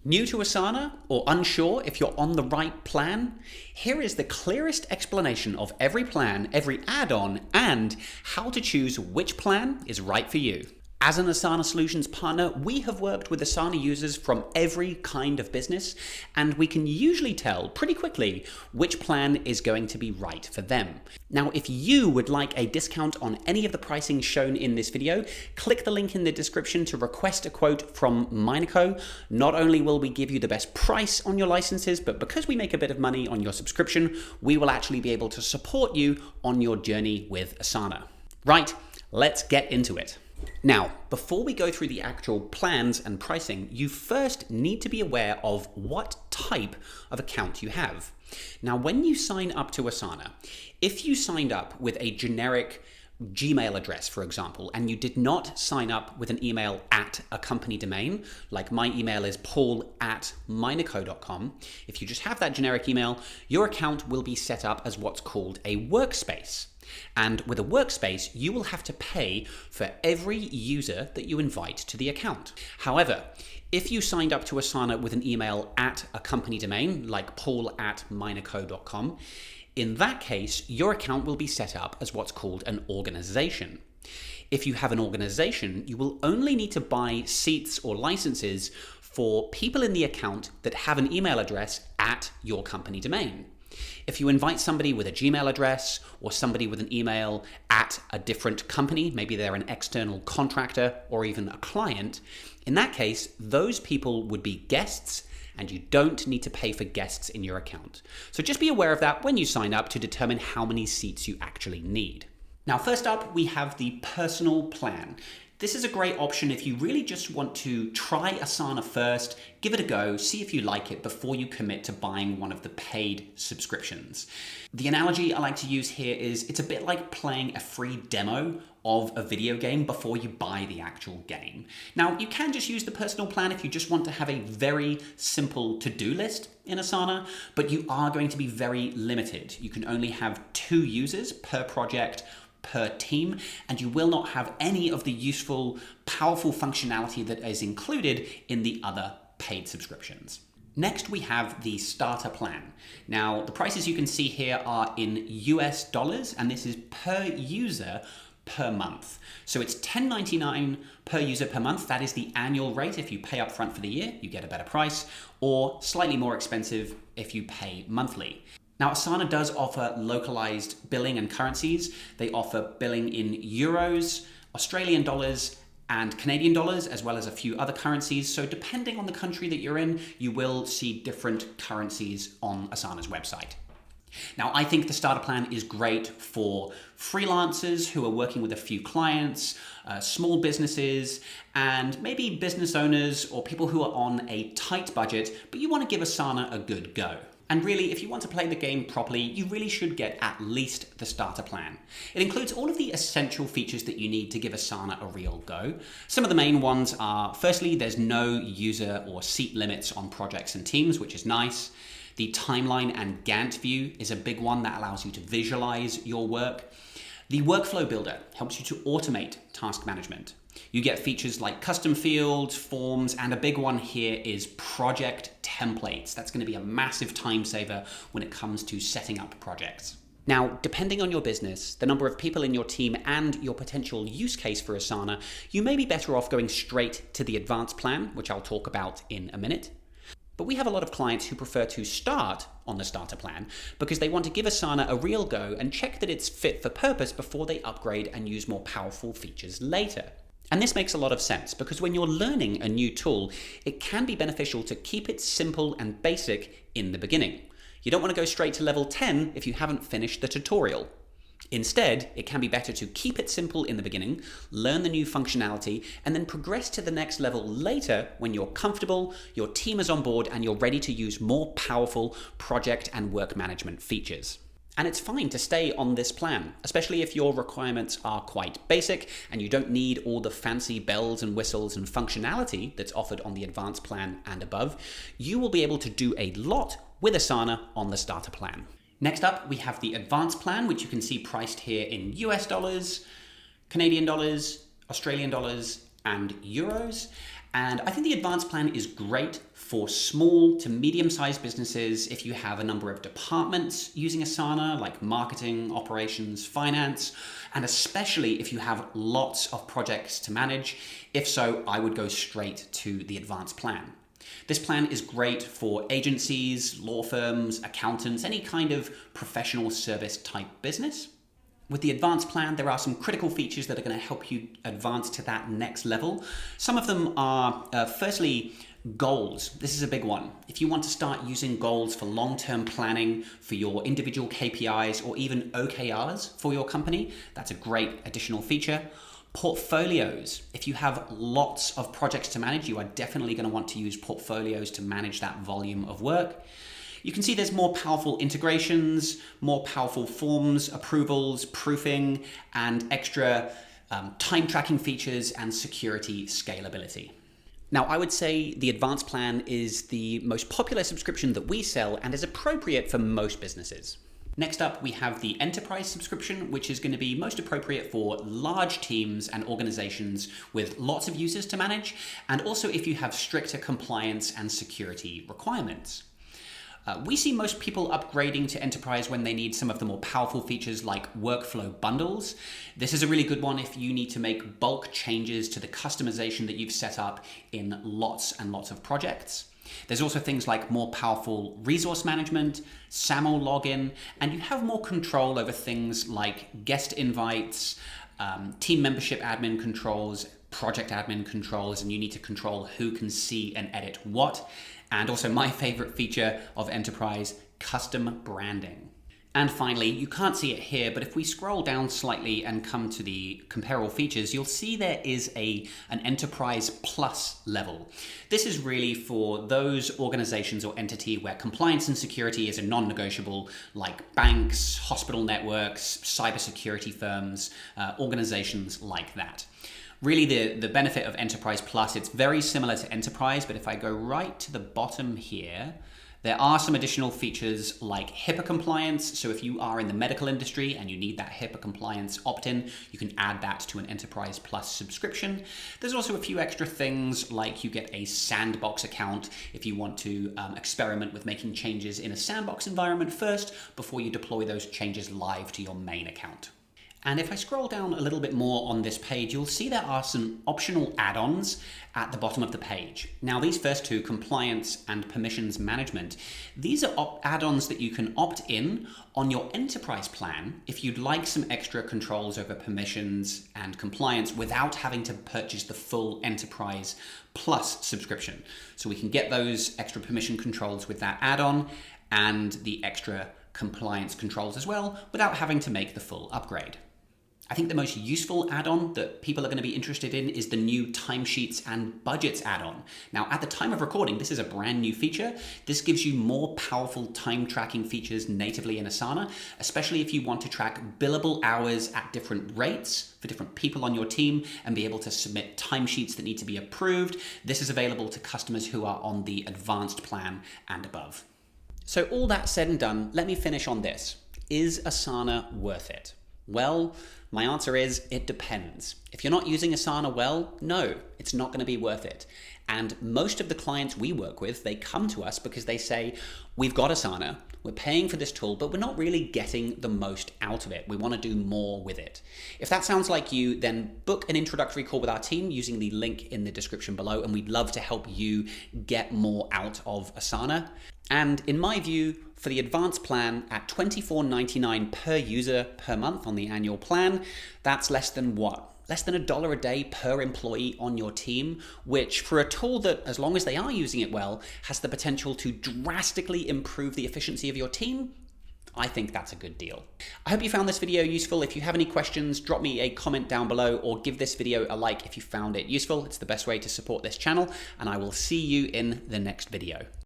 New to Asana or unsure if you're on the right plan? Here is the clearest explanation of every plan, every add-on, and how to choose which plan is right for you. As an Asana Solutions Partner, we have worked with Asana users from every kind of business, and we can usually tell pretty quickly which plan is going to be right for them. Now, if you would like a discount on any of the pricing shown in this video, click the link in the description to request a quote from Minaco. Not only will we give you the best price on your licenses, but because we make a bit of money on your subscription, we will actually be able to support you on your journey with Asana. Right, let's get into it. Now, before we go through the actual plans and pricing, you first need to be aware of what type of account you have. Now, when you sign up to Asana, if you signed up with a generic Gmail address, for example, and you did not sign up with an email at a company domain, like my email is paul@minaco.com, if you just have that generic email, your account will be set up as what's called a workspace. And with a workspace, you will have to pay for every user that you invite to the account. However, if you signed up to Asana with an email at a company domain, like paul@minaco.com, in that case, your account will be set up as what's called an organization. If you have an organization, you will only need to buy seats or licenses for people in the account that have an email address at your company domain. If you invite somebody with a Gmail address or somebody with an email at a different company, maybe they're an external contractor or even a client, in that case, those people would be guests and you don't need to pay for guests in your account. So just be aware of that when you sign up to determine how many seats you actually need. Now, first up, we have the personal plan. This is a great option if you really just want to try Asana first, give it a go, see if you like it before you commit to buying one of the paid subscriptions. The analogy I like to use here is it's a bit like playing a free demo of a video game before you buy the actual game. Now, you can just use the personal plan if you just want to have a very simple to-do list in Asana, but you are going to be very limited. You can only have 2 users per project per team, and you will not have any of the useful, powerful functionality that is included in the other paid subscriptions. Next, we have the starter plan. Now, the prices you can see here are in US dollars, and this is per user per month. So it's $10.99 per user per month. That is the annual rate. If you pay up front for the year, you get a better price, or slightly more expensive if you pay monthly. Now, Asana does offer localized billing and currencies. They offer billing in euros, Australian dollars, and Canadian dollars, as well as a few other currencies. So depending on the country that you're in, you will see different currencies on Asana's website. Now, I think the starter plan is great for freelancers who are working with a few clients, small businesses, and maybe business owners or people who are on a tight budget, but you want to give Asana a good go. And really, if you want to play the game properly, you really should get at least the starter plan. It includes all of the essential features that you need to give Asana a real go. Some of the main ones are, firstly, there's no user or seat limits on projects and teams, which is nice. The timeline and Gantt view is a big one that allows you to visualize your work. The workflow builder helps you to automate task management. You get features like custom fields, forms, and a big one here is project templates. That's going to be a massive time saver when it comes to setting up projects. Now, depending on your business, the number of people in your team, and your potential use case for Asana, you may be better off going straight to the advanced plan, which I'll talk about in a minute. But we have a lot of clients who prefer to start on the starter plan because they want to give Asana a real go and check that it's fit for purpose before they upgrade and use more powerful features later. And this makes a lot of sense because when you're learning a new tool, it can be beneficial to keep it simple and basic in the beginning. You don't want to go straight to level 10 if you haven't finished the tutorial. Instead, it can be better to keep it simple in the beginning, learn the new functionality, and then progress to the next level later when you're comfortable, your team is on board, and you're ready to use more powerful project and work management features. And it's fine to stay on this plan, especially if your requirements are quite basic and you don't need all the fancy bells and whistles and functionality that's offered on the advanced plan and above. You will be able to do a lot with Asana on the starter plan. Next up, we have the advanced plan, which you can see priced here in US dollars, Canadian dollars, Australian dollars, and euros. And I think the advanced plan is great for small to medium-sized businesses if you have a number of departments using Asana, like marketing, operations, finance, and especially if you have lots of projects to manage. If so, I would go straight to the advanced plan. This plan is great for agencies, law firms, accountants, any kind of professional service type business. With the advanced plan, there are some critical features that are going to help you advance to that next level. Some of them are, firstly, goals. This is a big one. If you want to start using goals for long-term planning for your individual KPIs or even OKRs for your company, that's a great additional feature. Portfolios. If you have lots of projects to manage, you are definitely going to want to use portfolios to manage that volume of work. You can see there's more powerful integrations, more powerful forms, approvals, proofing, and extra time tracking features and security scalability. Now, I would say the advanced plan is the most popular subscription that we sell and is appropriate for most businesses. Next up, we have the enterprise subscription, which is going to be most appropriate for large teams and organizations with lots of users to manage, and also if you have stricter compliance and security requirements. We see most people upgrading to enterprise when they need some of the more powerful features like workflow bundles. This is a really good one if you need to make bulk changes to the customization that you've set up in lots and lots of projects. There's also things like more powerful resource management, SAML login, and you have more control over things like guest invites, team membership admin controls, project admin controls, and you need to control who can see and edit what. And also my favorite feature of enterprise, custom branding. And finally, you can't see it here, but if we scroll down slightly and come to the comparable features, you'll see there is an Enterprise Plus level. This is really for those organizations or entity where compliance and security is a non-negotiable, like banks, hospital networks, cybersecurity firms, organizations like that. Really, the benefit of Enterprise Plus, it's very similar to Enterprise, but if I go right to the bottom here, there are some additional features like HIPAA compliance. So if you are in the medical industry and you need that HIPAA compliance opt-in, you can add that to an Enterprise Plus subscription. There's also a few extra things like you get a sandbox account if you want to experiment with making changes in a sandbox environment first before you deploy those changes live to your main account. And if I scroll down a little bit more on this page, you'll see there are some optional add-ons at the bottom of the page. Now, these first two, compliance and permissions management, these are add-ons that you can opt in on your enterprise plan if you'd like some extra controls over permissions and compliance without having to purchase the full Enterprise Plus subscription. So we can get those extra permission controls with that add-on and the extra compliance controls as well without having to make the full upgrade. I think the most useful add-on that people are going to be interested in is the new Timesheets and Budgets add-on. Now, at the time of recording, this is a brand new feature. This gives you more powerful time tracking features natively in Asana, especially if you want to track billable hours at different rates for different people on your team and be able to submit timesheets that need to be approved. This is available to customers who are on the advanced plan and above. So all that said and done, let me finish on this. Is Asana worth it? Well, my answer is it depends. If you're not using Asana well, no, it's not going to be worth it. And most of the clients we work with, they come to us because they say, we've got Asana, we're paying for this tool, but we're not really getting the most out of it. We want to do more with it. If that sounds like you, then book an introductory call with our team using the link in the description below, and we'd love to help you get more out of Asana. And in my view, for the advanced plan at $24.99 per user per month on the annual plan, that's less than what? Less than $1 a day per employee on your team, which for a tool that, as long as they are using it well, has the potential to drastically improve the efficiency of your team, I think that's a good deal. I hope you found this video useful. If you have any questions, drop me a comment down below or give this video a like if you found it useful. It's the best way to support this channel, and I will see you in the next video.